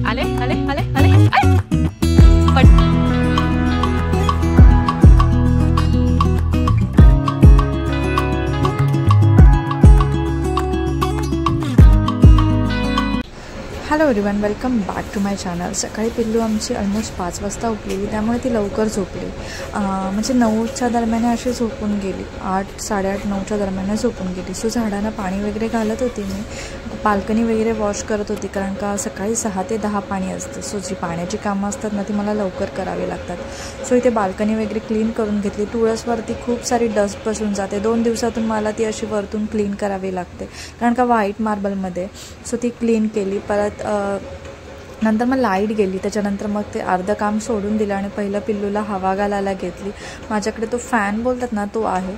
आले आले आले आले पट hello everyone, welcome back to my channel. सकाळी पिल्लू आमची ऑलमोस्ट 5 वाजता उठलेली, त्यामुळे ती लवकर झोपली। म्हणजे 9च्या दरम्यान अशी झोपून गेली, 8, 8:30, 9च्या दरम्यान झोपून गेली। सो झाडांना पाणी वगैरे घालत होती मी, बाल्कनी वगैरे वॉश करत होती, कारण का सकाळी 6 ते 10 पाणी असतं। सो जी पाण्याची कामं असतात ना ती मला लवकर करावी लागतात। सो इथे बाल्कनी वगैरे क्लीन करून घेतली। तुळसवरती खूप सारी डस्ट बसून जाते, 2 दिवसातून मला ती अशी वरतून क्लीन करावी लागते, कारण का व्हाईट मार्बलमध्ये। सो ती क्लीन केली। परत नंतर मग लाईट गेली, त्याच्यानंतर मग ते अर्धं काम सोडून दिलं आणि पहिलं पिल्लूला हवा घालायला घेतली। माझ्याकडे तो फॅन बोलतात ना तो आहे,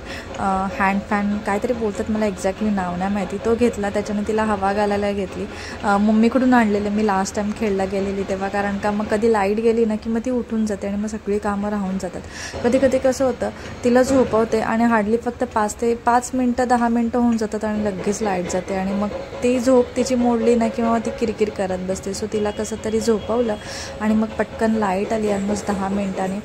हँड फॅन काहीतरी बोलतात, मला एक्झॅक्टली नाव नाही माहिती। तो घेतला, त्याच्याने तिला हवा घालायला घेतली। मम्मीकडून आणलेले मी लास्ट टाईम खेळला गेलेली तेव्हा, कारण का मग कधी लाईट गेली ना की मग ती उठून जाते आणि मग सगळी कामं राहून जातात। कधी कधी कसं होतं, तिला झोपवते आणि हार्डली फक्त 5 मिनटं 10 मिनटं होऊन जातात आणि लगेच लाईट जाते आणि मग ती झोप तिची मोडली ना किंवा ती किरकिर करत बसते। सो तिला कसं तरी झोपवलं आणि मग पटकन लाईट आली ऑलमोस्ट 10 मिनिटांनी।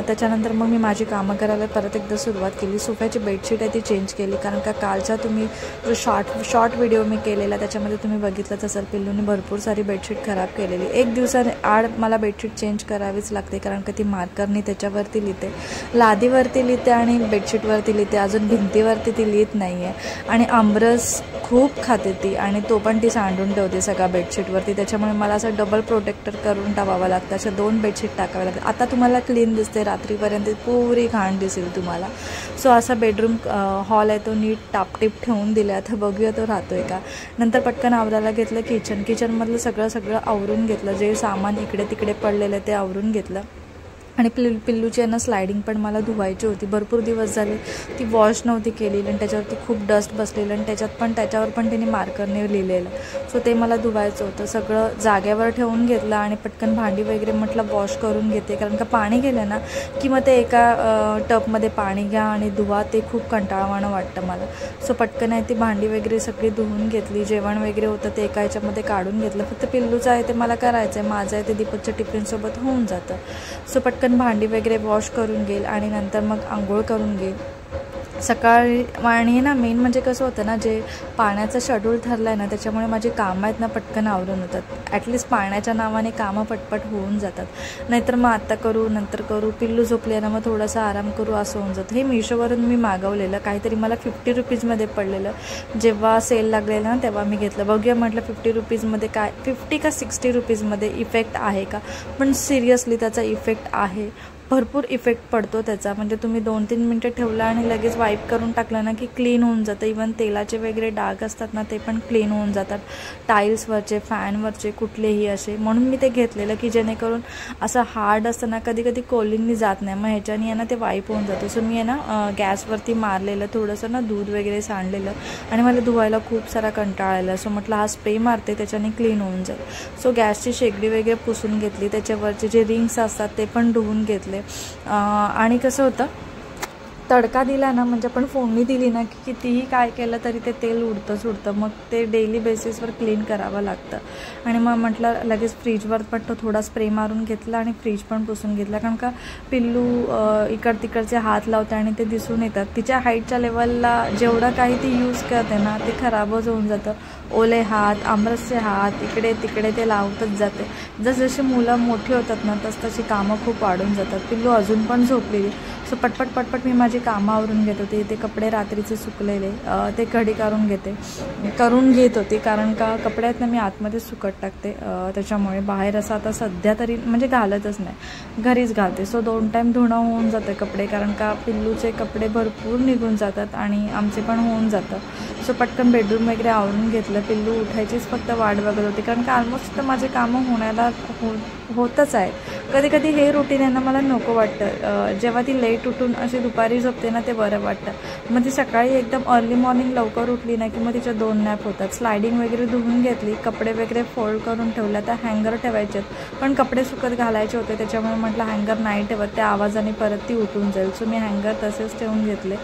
त्याच्यानंतर मग मी माझी कामं करायला परत एकदा सुरुवात केली। सोफ्याची बेडशीट आहे ती चेंज केली, कारण का कालचा तुम्ही जो शॉर्ट व्हिडिओ मी केलेला त्याच्यामध्ये तुम्ही बघितलंच असेल, पिल्लूने भरपूर सारी बेडशीट खराब केलेली। 1 दिवसाने आड मला बेडशीट चेंज करावीच लागते, कारण का ती मार्करनी त्याच्यावरती लिहिते, लादीवरती लिहिते आणि बेडशीटवरती लिहिते, अजून भिंतीवरती ती लिहित नाही आहे। आणि आमरस खूप खाते ती, आणि तो पण ती सांडून ठेवते सगळ्या बेडशीटवरती, त्याच्यामुळे मला असं डबल प्रोटेक्टर करून टाकावं लागतं, अशा 2 बेडशीट टाकाव्या लागतात। आता तुम्हाला क्लीन दिसते, रात्रीपर्यंत पुरी घाण दिसेल तुम्हाला। सो असा बेडरूम हॉल आहे तो नीट टापटीप ठेवून दिला, आता बघूया तो राहतोय का। नंतर पटकन आवरायला घेतलं किचनमधलं सगळं आवरून घेतलं, जे सामान इकडे तिकडे पडलेलं ते आवरून घेतलं। आणि पिल्लूची आहे ना स्लायडिंग पण मला धुवायची होती, भरपूर दिवस झाले ती वॉश नव्हती केलेली आणि त्याच्यावरती खूप डस्ट बसलेलं आणि त्याच्यावर पण तिने मार्करने लिहिलेलं। सो ते मला धुवायचं होतं, सगळं जागेवर ठेवून घेतलं आणि पटकन भांडी वगैरे म्हटलं वॉश करून घेते, कारण का पाणी गेलं ना की मग ते एका टबमध्ये पाणी घ्या आणि धुवा, ते खूप कंटाळवाणं वाटतं मला। सो पटकन आहे ती भांडी वगैरे सगळी धुवून घेतली, जेवण वगैरे होतं ते एका ह्याच्यामध्ये काढून घेतलं, फक्त पिल्लूचं आहे ते मला करायचं आहे, माझं आहे ते दीपकच्या टिफिनसोबत होऊन जातं। सो पटकन भांडी वगैरे वॉश करून घेईल आणि नंतर मग आंघोळ करून घेईल सकाळी। आणि ना मेन म्हणजे कसं होतं ना, जे पाण्याचं शेड्यूल ठरलं आहे ना त्याच्यामुळे माझी कामं आहेत ना पटकन आवरून होतात, ॲटलिस्ट पाण्याच्या नावाने कामं पटपट होऊन जातात, नाहीतर मग आत्ता करू नंतर करू, पिल्लू झोपले ना मग थोडासा आराम करू असं होऊन जातं। हे मिशोवरून मी मागवलेलं, काहीतरी मला 50 रुपीजमध्ये पडलेलं, जेव्हा सेल लागलेलं ना तेव्हा मी घेतलं। बघूया म्हटलं 50 रुपीजमध्ये काय, 50 का 60 रुपीजमध्ये इफेक्ट आहे का, पण सिरियसली त्याचा इफेक्ट आहे, भरपूर इफेक्ट पडतो त्याचा। म्हणजे तुम्ही 2-3 मिनटं ठेवला आणि लगेच वाईप करून टाकलं ना की क्लीन होऊन जातं, इवन तेलाचे वगैरे डाग असतात ना ते पण क्लीन होऊन जातात, टाईल्सवरचे फॅनवरचे कुठलेही असे। म्हणून मी ते घेतलेलं की जेणेकरून असं हार्ड असतं ना कधी कधी कोलिंगनी जात नाही, मग ह्याच्याने आहे ना ते वाईप होऊन जातं। सो मी आहे ना गॅसवरती मारलेलं, थोडंसं ना दूध वगैरे सांडलेलं आणि मला धुवायला खूप सारा कंटाळा आला, सो म्हटलं हा स्प्रे मारते त्याच्याने क्लीन होऊन जाईल। सो गॅसची शेगडी वगैरे पुसून घेतली, त्याच्यावरचे जे रिंग्स असतात ते पण धुवून घेतले। आणि कसं होतं, तडका दिला ना म्हणजे आपण फोडणी दिली ना की कितीही काय केलं तरी ते तेल उडतं, मग ते डेली बेसिसवर क्लीन करावं लागतं। आणि मग म्हटलं लगेच फ्रीजवर पण तो थोडा स्प्रे मारून घेतला आणि फ्रीज पण पुसून घेतला, कारण का पिल्लू तिकडचे हात लावते आणि ते दिसून येतात, तिच्या हाईटच्या लेवलला जेवढं काही ती यूज करते ना ते खराबच होऊन जातं। ओले हात, आमरसचे हात, इकडे तिकडे ते लावतच जाते। जसजशी मुलं मोठी होतात ना तशी कामं खूप वाढून जातात। पिल्लू अजून पण झोपलेली, सो पटपट मी माझी कामं आवरून घेत होते। ते कपडे रात्रीचे सुकलेले ते कढी करून घेत होते, कारण का कपडे आहेत ना मी आतमध्ये सुकत टाकते, त्याच्यामुळे बाहेर असं आता सध्या तरी म्हणजे घालतच नाही, घरीच घालते। सो 2 टाईम धुणं होऊन जातं कपडे, कारण का पिल्लूचे कपडे भरपूर निघून जातात आणि आमचे पण होऊन जातं। सो पटकन बेडरूम वगैरे आवरून घेतलं, पिल्लू उठायचीच फक्त वाट बघत होती, कारण का ऑलमोस्ट माझे कामं होतच आहे। कधी कधी हे रुटीन आहे ना मला नको वाटतं, जेव्हा ती लेट उठून अशी दुपारी झोपते ना ते बरं वाटतं। मग ती सकाळी एकदम अर्ली मॉर्निंग लवकर उठली ना की मग तिच्या 2 नॅप होतात। स्लायडिंग वगैरे धुवून घेतली, कपडे वगैरे फोल्ड करून ठेवले, आता हँगर ठेवायचे पण कपडे सुकत घालायचे होते, त्याच्यामुळे म्हटलं हँगर नाही ठेवत, त्या आवाजाने परत ती उठून जाईल। सो मी हँगर तसेच ठेवून घेतले।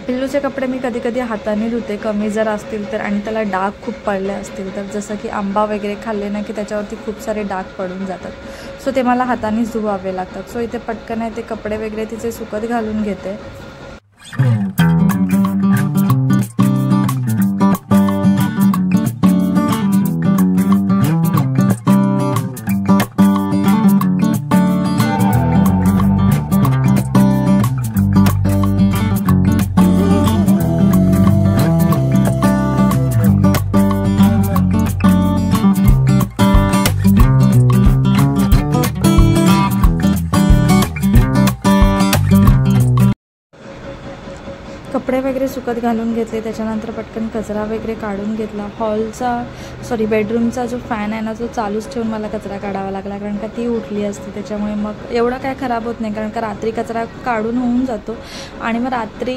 पिल्लूचे कपडे मी कधी कधी हाताने धुते, कमी जर असतील तर, आणि त्याला डाग खूप पडले असतील तर, जसं की आंबा वगैरे खाल्ले ना की त्याच्यावरती खूप सारे डाग पडून जातात, सो ते मला हातानेच धुवावे लागतात. सो इथे पटकन आहे ते कपडे वगैरे तिचे सुकत घालून घेते. कपडे वगैरे सुकत घालून घेतले. त्याच्यानंतर पटकन कचरा वगैरे काढून घेतला. बेडरूमचा जो फॅन आहे ना तो चालूच ठेवून मला कचरा काढावा लागला, कारण का ती उठली असते. त्याच्यामुळे मग एवढं काय खराब होत नाही, कारण का रात्री कचरा काढून होऊन जातो आणि मग रात्री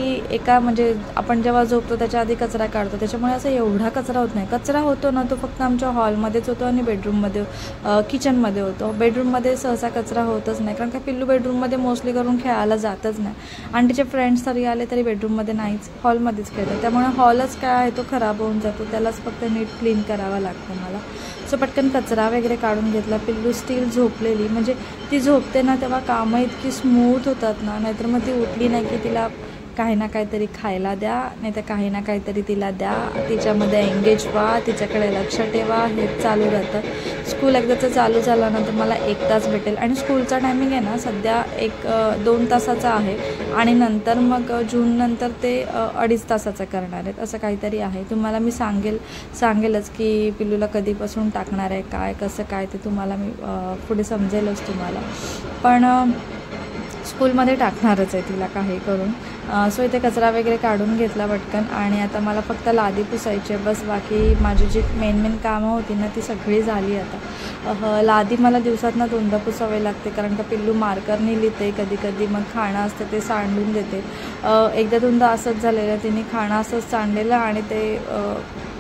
म्हणजे आपण जेव्हा झोपतो त्याच्या आधी कचरा काढतो, त्याच्यामुळे असं एवढा कचरा होत नाही. कचरा होतो ना तो फक्त आमच्या हॉलमध्येच होतो आणि बेडरूममध्ये, किचनमध्ये होतो. बेडरूममध्ये सहसा कचरा होतच नाही, कारण का पिल्लू बेडरूममध्ये मोस्टली करून खेळायला जातच नाही, आणि तिचे फ्रेंड्स तरी आले तरी बेडरूममध्ये नाहीच, हॉलमध्येच खेळतात. त्यामुळे हॉलच काय आहे तो खराब होऊन जातो, त्यालाच फक्त नीट क्लीन करावा लागतो मला. सो पटकन कचरा वगैरे काढून घेतला. पिल्लू स्टील झोपलेली, म्हणजे ती झोपते ना तेव्हा कामं इतकी स्मूथ होतात ना, नाहीतर मग ती उठली नाही की तिला काही ना काहीतरी खायला द्या, नाही तर काही ना काहीतरी तिला द्या, तिच्यामध्ये एंगेज व्हा, तिच्याकडे लक्ष ठेवा, हेच चालू राहतं. स्कूल एकदाचं चालू झालं ना तर मला 1 तास भेटेल, आणि स्कूलचा टायमिंग आहे ना सध्या 1-2 तासाचा आहे, आणि नंतर मग जून नंतर ते 2.5 तासाचं करणार आहेत, असं काहीतरी आहे. तुम्हाला मी सांगेलच की पिल्लूला कधीपासून टाकणार आहे, काय कसं काय ते तुम्हाला मी पुढे समजेलच तुम्हाला, पण स्कूलमध्ये टाकणारच आहे तिला काही करून. सो इथे कचरा वगैरे काढून घेतला पटकन, आणि आता मला फक्त लादी पुसायची आहे बस. बाकी माझी जी मेन कामं होती ना ती सगळी झाली आता. लादी मला दिवसातनं 2दा पुसावे लागते, कारण का पिल्लू मार्करनी लिहिते, कधी मग खाणं असतं ते सांडून देते. 1-2दा असंच झालेलं, तिने खाणं असंच सांडलेलं, आणि ते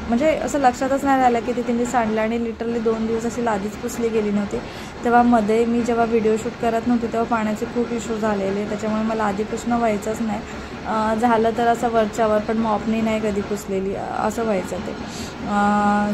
म्हणजे असं लक्षातच नाही राहिलं की तिने सांडलं, आणि लिटरली 2 दिवस अशी लादीच पुसली गेली नव्हती. तेव्हा मध्ये मी जेव्हा व्हिडिओ शूट करत नव्हती तेव्हा पाण्याचे खूप इश्यू झालेले, त्याच्यामुळे मला लादी पुसणं व्हायचंच नाही. झालं तर असं वरच्यावर, पण मॉपनी नाही कधी पुसलेली, असं व्हायचं ते.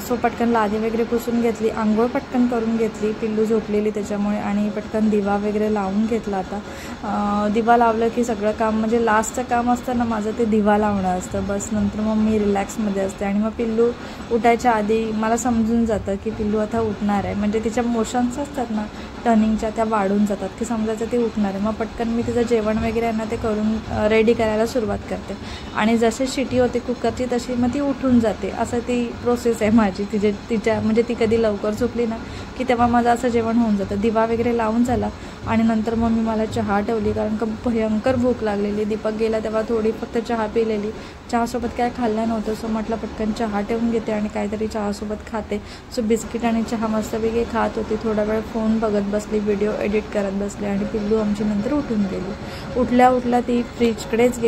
सो पटकन लादी वगैरे पुसून घेतली, आंघोळ पटकन करून घेतली, पिल्लू झोपलेली त्याच्यामुळे, आणि पटकन दिवा वगैरे लावून घेतला. आता दिवा लावलं की सगळं काम, म्हणजे लास्टचं काम असतं ना माझं ते दिवा लावणं असतं बस. नंतर मग मी रिलॅक्समध्ये असते, आणि मग पिल्लू उठायच्या आधी मला समजून जातं की पिल्लू आता उठणार आहे, म्हणजे तिच्या मोशन्स असतात ना टर्निंगच्या त्या वाढून जातात की समजायचं ते उठणार आहे. मग पटकन मी तिचं जेवण वगैरे आहे ना ते करून रेडी करायला सुरुवात करते, आणि जशी शिटी होते कुकरची तशी मग ती उठून जाते. असं ती प्रोसेस आहे माझी. तिच्या म्हणजे ती कधी लवकर झोपली ना की तेव्हा माझं असं जेवण होऊन जातं. दिवा वगैरे लावून झाला, आणि नंतर मग मी मला चहा ठेवली, कारण का भयंकर भूक लागलेली. दीपक गेला तेव्हा थोडी फक्त चहा पिलेली, चहासोबत काय खाल्लं नव्हतं. सो म्हटलं पटकन चहा ठेवून घेते आणि काहीतरी चहासोबत खाते. सो बिस्किट आणि चहा मस्तपैकी खात होती. थोडा वेळ फोन बघत बसली, व्हिडिओ एडिट करत बसले, आणि पिल्लू आमची नंतर उठून गेली. उठल्या ती फ्रीजकडेच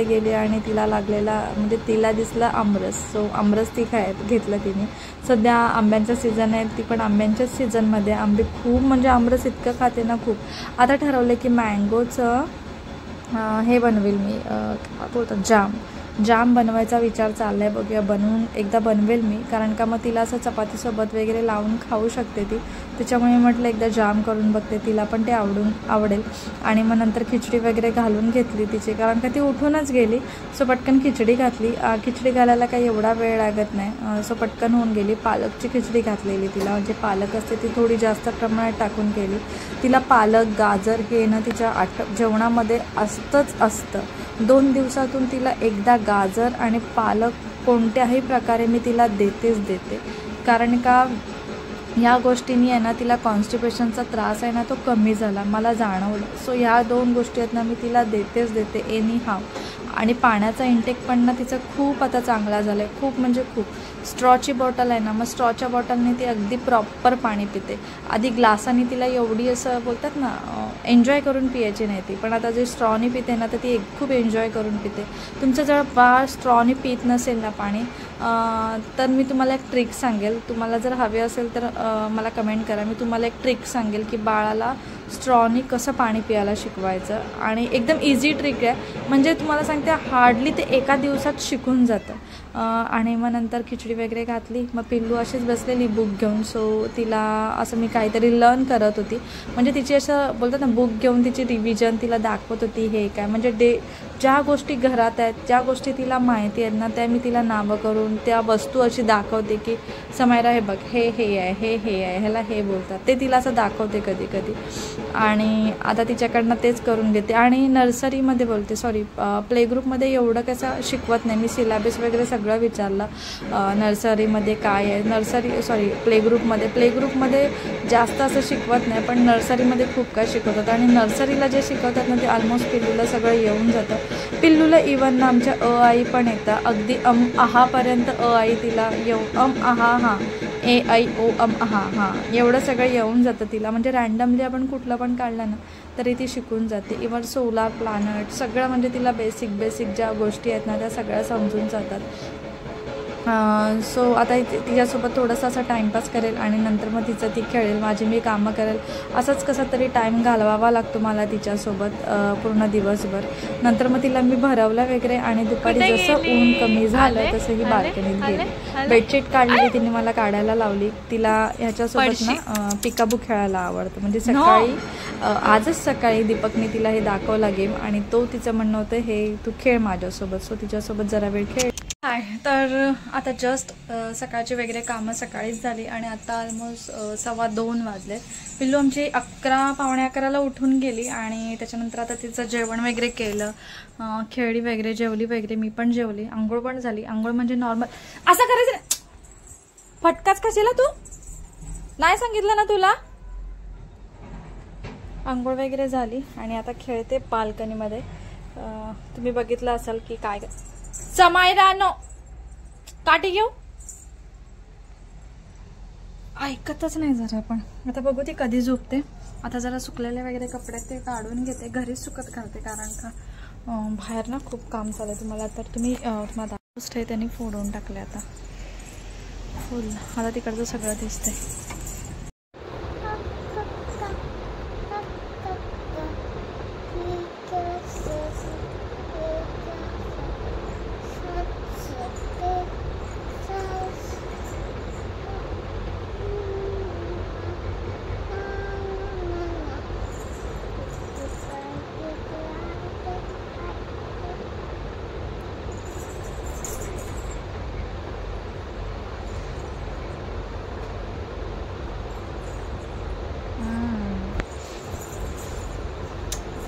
गेली, आणि तिला लागलेला म्हणजे तिला दिसला आमरस. सो आमरस ती घेतलं तिने. सध्या आंब्यांचा सीझन आहे, ती पण आंब्यांच्याच सीझनमध्ये. आंबे खूप, म्हणजे आमरस इतकं खाते ना खूप. आता ठरवलं की मँगोचं हे बनवेल मी, काय बोलतात, जाम बनवायचा विचार चालला आहे. बघूया, एकदा बनवेल मी, कारण का मग तिला असं चपातीसोबत वगैरे लावून खाऊ शकते ती. त्याच्यामुळे म्हटलं एकदा जाम करून बघते, तिला पण ते आवडेल. आणि मग नंतर खिचडी वगैरे घालून घेतली तिची, कारण का ती उठूनच गेली. सो पटकन खिचडी घातली. खिचडी घालायला काही एवढा वेळ लागत नाही, सो पटकन होऊन गेली. पालकची खिचडी घातलेली तिला, म्हणजे पालक असते ती थोडी जास्त प्रमाणात टाकून केली. तिला पालक, गाजर हे ना तिच्या जेवणामध्ये असतं. 2 दिवसातून तिला एकदा गाजर आणि पालक कोणत्याही प्रकारे मी तिला देते, कारण का ह्या गोष्टींनी आहे ना तिला कॉन्स्टिपेशनचा त्रास आहे ना तो कमी झाला, मला जाणवलं. सो ह्या 2 गोष्टी आहेत ना मी तिला देते एनी हाव. आणि पाण्याचा इंटेक पण ना तिचा खूप आता चांगला झाला आहे, खूप म्हणजे खूप. स्ट्रॉची बॉटल आहे ना, मग स्ट्रॉच्या बॉटलने ती अगदी प्रॉपर पाणी पिते. आधी ग्लासाने तिला एवढी असं बोलतात ना एन्जॉय करून पियायची नाही ती, पण आता जे स्ट्रॉनी पिते ना तर ती खूप एन्जॉय करून पिते. तुमचं जर बाळ स्ट्रॉनी पित नसेल ना पाणी तर मी तुम्हाला एक ट्रिक सांगेल. तुम्हाला जर हवे असेल तर मला कमेंट करा. मी तुम्हाला एक ट्रिक सांगेल की बाळाला स्ट्रॉनी कसं पाणी प्यायला शिकवायचं, आणि एकदम इझी ट्रिक आहे. म्हणजे तुम्हाला सांगते हार्डली ते एका दिवसात शिकून जातं. आणि मग नंतर खिचडी वगैरे घातली. मग पिल्लू अशीच बसलेली बुक घेऊन. सो तिला असं मी काहीतरी लर्न करत होती, म्हणजे तिची असं बोलतात ना बुक घेऊन तिची रिव्हिजन तिला दाखवत होती. हे काय म्हणजे ज्या गोष्टी घरात आहेत, ज्या गोष्टी तिला माहिती आहेत ना त्या मी तिला नावं करून त्या वस्तू अशी दाखवते की समायरा हे बघ, हे आहे, हे आहे, ह्याला हे बोलतात, ते तिला असं दाखवते कधी कधी. आणि आता तिच्याकडनं तेच करून घेते. आणि नर्सरीमध्ये बोलते प्ले ग्रुपमध्ये एवढं कसं शिकवत नाही. मी सिलेबस वगैरे सगळं विचारलं नर्सरीमध्ये काय आहे. प्ले ग्रुपमध्ये जास्त असं शिकवत नाही, पण नर्सरीमध्ये खूप काय शिकवतात. आणि नर्सरीला जे शिकवतात ना ते ऑलमोस्ट पिल्लूला सगळं येऊन जातं. पिल्लूला इवन ना आमच्या आई पण येतं, अगदी आहापर्यंत आई तिला आहा ए ऐ ओ आहा एवढं सगळं येऊन जातं तिला. म्हणजे रँडमली आपण कुठलं पण काढलं ना तरी ती शिकून जाते. इवन सोलार प्लॅनेट सगळं म्हणजे तिला बेसिक ज्या गोष्टी आहेत ना त्या सगळ्या समजून जातात. सो आता तिच्यासोबत थोडंसं असं टाईमपास करेल आणि नंतर मग तिचं ती खेळेल, माझी मी कामं करेल. असंच कसं तरी टाईम घालवावा लागतो मला तिच्यासोबत पूर्ण दिवसभर. नंतर मग तिला मी भरवलं वगैरे आणि दुपारी जसं ऊन कमी झालं तसं ही बाल्कनीत गेली. बेडशीट काढली तिने मला काढायला लावली. तिला ह्याच्यासोबत ना पिकाबू खेळायला आवडतं. म्हणजे सकाळी आजच सकाळी दीपकने तिला हे दाखवला गेम आणि तो तिचं म्हणणं होतं हे तू खेळ माझ्यासोबत. सो तिच्यासोबत जरा वेळ खेळ. तर आता जस्ट सकाळची वगैरे कामं सकाळीच झाली आणि आता ऑलमोस्ट 2:15 वाजले. पिल्लू आमची 11 पावणे 11ला उठून गेली आणि त्याच्यानंतर आता तिचं जेवण वगैरे केलं, खेळली वगैरे, जेवली वगैरे, मी पण जेवली, आंघोळ पण झाली. आंघोळ म्हणजे नॉर्मल असं करायचं नाही, फटकाच कशाला तू नाही सांगितलं ना तुला. आंघोळ वगैरे झाली आणि आता खेळते बाल्कनीमध्ये. तुम्ही बघितलं असाल की काय समायरा नो काठी घेऊ, ऐकतच नाही जरा पण. आता बघू ती कधी झोपते. आता जरा सुकलेले वगैरे कपडे ते काढून घेते, घरीच सुकत घालते कारण का बाहेर ना खूप काम चालू आहे. तुम्हाला तर तुम्हाला दाखवूच आहे त्यांनी फोडून टाकले आता फुल. आता तिकडचं सगळं दिसतंय.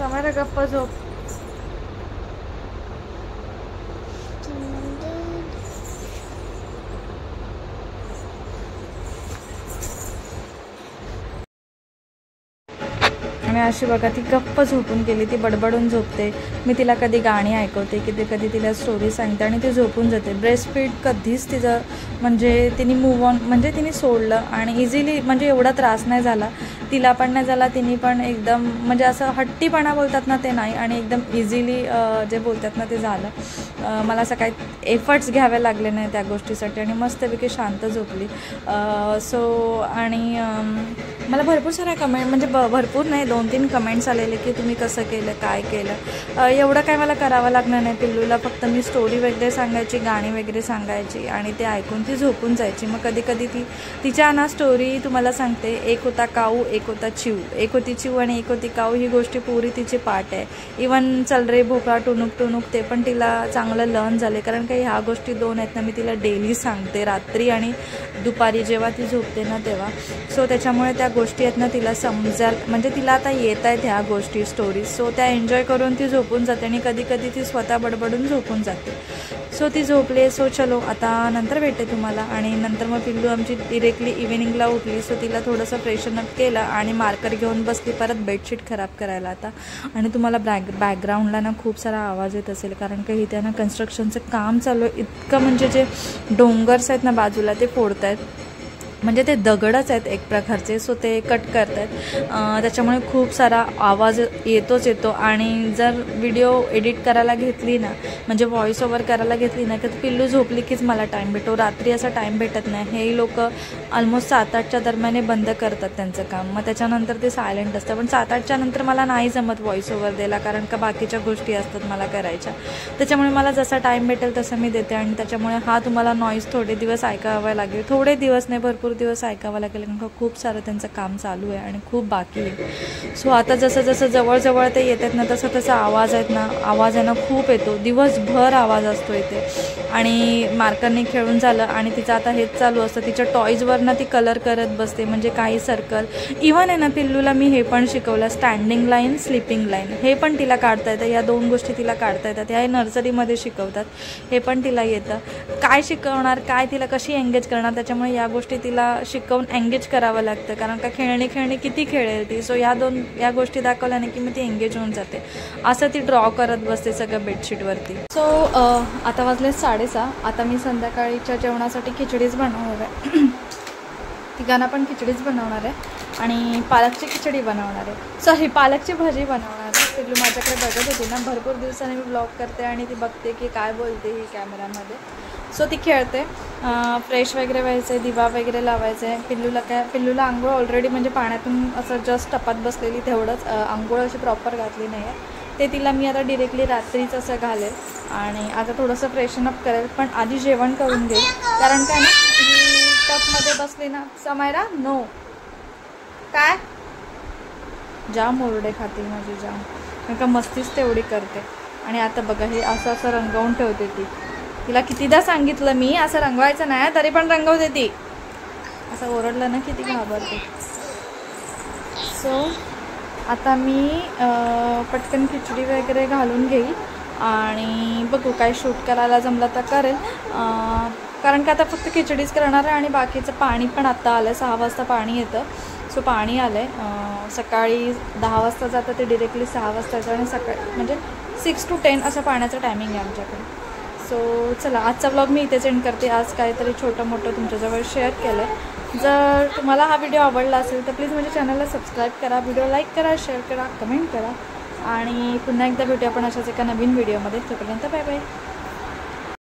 समायरा गप्प झोप. आणि अशी बघा ती गप्प झोपून गेली. ती बडबडून झोपते. मी तिला कधी गाणी ऐकवते, कधी तिला स्टोरी सांगते आणि ती झोपून जाते. ब्रेस्टफीड कधीच तिचं म्हणजे तिने मूव ऑन म्हणजे तिने सोडलं आणि इझिली म्हणजे एवढा त्रास नाही झाला, तिला पण नाही झाला. तिने पण एकदम म्हणजे असं हट्टीपणा बोलतात ना ते नाही आणि एकदम इझिली जे बोलतात ना ते झालं. मला असं काही एफर्ट्स घ्यावे लागले नाही त्या गोष्टीसाठी आणि मस्तपैकी शांत झोपली. सो आणि मला भरपूर साऱ्या कमेंट म्हणजे भरपूर नाही 2-3 कमेंट्स आलेले की तुम्ही कसं केलं, काय केलं. एवढं काय मला करावं लागणार नाही. पिल्लूला फक्त मी स्टोरी वगैरे सांगायची, गाणी वगैरे सांगायची आणि ते ऐकून ती झोपून जायची. मग कधी कधी तिच्या ना स्टोरी तुम्हाला सांगते, एक होता काऊ, एक होता चिव, एक होती चिव आणि एक होती काऊ, ही गोष्टी पुरी तिची पाठ आहे. इवन चल रे भोपळा टुनुक टुनुक ते पण तिला चांगलं लर्न झाले कारण काही ह्या गोष्टी 2 आहेत ना मी तिला डेली सांगते, रात्री आणि दुपारी जेव्हा ती झोपते ना तेव्हा. सो त्याच्यामुळे त्या गोष्टी आहेत ना तिला समजाल म्हणजे तिला आता येत आहेत ह्या गोष्टी स्टोरीज. सो त्या एन्जॉय करून ती झोपून जाते आणि कधी कधी ती स्वतः बडबडून झोपून जाते. सो ती झोपले. सो चलो आता नंतर भेटते तुम्हाला. आणि नंतर मग पिल्लू आमची डिरेक्टली इव्हिनिंगला उठली. सो तिला थोडंसं फ्रेशनअप केलं आणि मार्कर घेऊन बसली परत बेडशीट खराब करायला आता. आणि तुम्हाला बॅकग्राऊंडला ना खूप सारा आवाज येत असेल कारण का इथे ना कन्स्ट्रक्शनचं काम चालू आहे. इतकं म्हणजे जे डोंगर्स आहेत ना बाजूला ते फोडत आहेत म्हणजे ते दगडच आहेत एक प्रकारचे, सो ते कट करत आहेत, त्याच्यामुळे खूप सारा आवाज येतो. आणि जर व्हिडिओ एडिट करायला घेतली ना, म्हणजे व्हॉइस ओव्हर करायला घेतली ना, तर पिल्लू झोपली कीच मला टाईम भेटतो. रात्री असा टाईम भेटत नाही. हे लोक ऑलमोस्ट 7-8च्या दरम्यान बंद करतात त्यांचं काम, मग त्याच्यानंतर ते सायलेंट असतं. पण 7-8च्या नंतर मला नाही जमत व्हॉइस ओव्हर द्यायला, कारण का बाकीच्या गोष्टी असतात मला करायच्या. त्याच्यामुळे मला जसा टाईम भेटेल तसं मी देते. आणि त्याच्यामुळे हा तुम्हाला नॉईज थोडे दिवस ऐकावा लागेल, थोडे दिवस नाही भरपूर दिवस ऐकावं लागेल, कारण खूप सारं त्यांचं काम चालू आहे आणि खूप बाकी आहे. सो आता जसं जवळ ते येतात ना, तसा आवाज आहेत ना, आवाज आहे ना खूप येतो, दिवसभर आवाज असतो इथे. आणि मार्करने खेळून झालं आणि तिचं आता हेच चालू असतं, तिच्या टॉईजवर ना ती कलर करत बसते, म्हणजे काही सर्कल. इव्हन आहे ना पिल्लूला मी हे पण शिकवलं, स्टँडिंग लाईन, स्लिपिंग लाईन, हे पण तिला काढता येतं. या 2 गोष्टी तिला काढता येतात. ह्या नर्सरीमध्ये शिकवतात, हे पण तिला येतं. काय शिकवणार, काय तिला कशी एंगेज करणार, त्याच्यामुळे या गोष्टी तिला शिकवून एंगेज करावं लागतं, कारण का खेळणी किती खेळेल ती. सो या गोष्टी दाखवल्याने की मग ती एंगेज होऊन जाते. असं ती ड्रॉ करत बसते सगळं बेडशीटवरती. सो आता वाजले 6:30. आता मी संध्याकाळीच्या जेवणासाठी खिचडीच बनवणार आहे. तिघांना पण खिचडीच बनवणार आहे आणि पालकची खिचडी बनवणार आहे, सॉरी पालकची भाजी बनवणार आहे. पिल्लू माझ्याकडे बघत होती ना, भरपूर दिवसांनी मी ब्लॉग करते आणि ती बघते की काय बोलते ही कॅमेऱ्यामध्ये. सो ती खेळते. फ्रेश वगैरे व्हायचं आहे, दिवा वगैरे लावायचं आहे. पिल्लूला आंघोळ ऑलरेडी म्हणजे पाण्यातून असं जस्ट टपात बसलेली, तेवढंच. आंघोळ अशी प्रॉपर घातली नाही आहे. ते तिला मी आता डिरेक्टली रात्रीच असं घालेल आणि आता थोडंसं फ्रेशनअप करेल, पण आधी जेवण करून घेईल. कारण काय ना, ही टपमध्ये बसली ना, समायरा नो काय जाम ओरडे खाते माझी, जाम, कारण का मस्तीच तेवढी करते. आणि आता बघा हे असं रंगवून ठेवते ती. तिला कितीदा सांगितलं मी असं रंगवायचं नाही, तरी पण रंगवते ती. असं ओरडलं ना की ती घाबरते. सो आता मी पटकन खिचडी वगैरे घालून घेईल आणि बघू काय शूट करायला जमलं तर करेल, कारण का आता फक्त खिचडीच करणार आहे. आणि बाकीचं पाणी पण आत्ता आलं आहे, 6 वाजता पाणी येतं. सो पाणी आलं आहे. सकाळी 10 वाजता जातं ते, डिरेक्टली 6 वाजता येतं. आणि सकाळी म्हणजे 6 to 10 असं पाण्याचं टायमिंग आहे आमच्याकडे. सो चला, आजचा व्लॉग मी इथेच एंड करते. आज काहीतरी छोटं मोठं तुमच्याजवळ शेअर केलं आहे. जर तुम्हाला हा व्हिडिओ आवडला असेल तर प्लीज माझ्या चॅनलला सबस्क्राईब करा, व्हिडिओ लाईक करा, शेअर करा, कमेंट करा. आणि पुन्हा एकदा भेटूया आपण अशाच एका नवीन व्हिडिओमध्ये. तोपर्यंत बाय बाय.